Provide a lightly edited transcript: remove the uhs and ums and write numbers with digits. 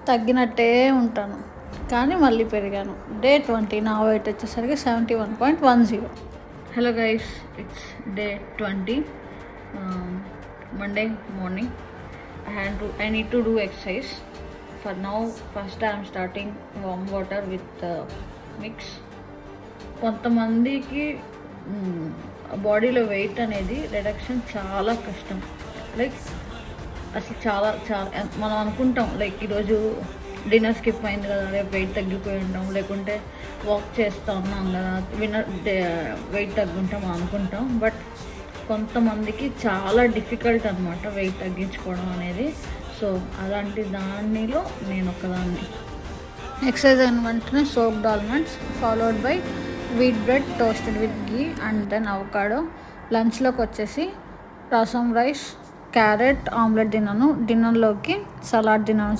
తగ్గినట్టే ఉంటాను, కానీ మళ్ళీ పెరిగాను. డే 20 నా వెయిట్ వచ్చేసరికి 71.10. Hello guys, it's day 20, Monday morning. I need to do exercise. For now, first I am starting warm water with mix. కొంతమందికి బాడీలో వెయిట్ అనేది రిడక్షన్ చాలా కష్టం. లైక్ అసలు చాలా మనం అనుకుంటాం లైక్ ఈరోజు డిన్నర్ స్కిప్ అయింది కదా, రేపు వెయిట్ తగ్గిపోయి ఉంటాం, లేకుంటే వాక్ చేస్తూ ఉన్నాం కదా వెయిట్ తగ్గుంటాం అనుకుంటాం. బట్ కొంతమందికి చాలా డిఫికల్ట్ అనమాట వెయిట్ తగ్గించుకోవడం అనేది. సో అలాంటి దానిలో నేను ఒకదాన్ని. ఎక్సర్సైజ్ అయిన వెంటనే soaked almonds followed by wheat bread toasted with ghee and then avocado. లంచ్లోకి వచ్చేసి రసం, రైస్, క్యారెట్ ఆమ్లెట్ తిన్నాను. డిన్నర్లోకి సలాడ్ తిన్నాను.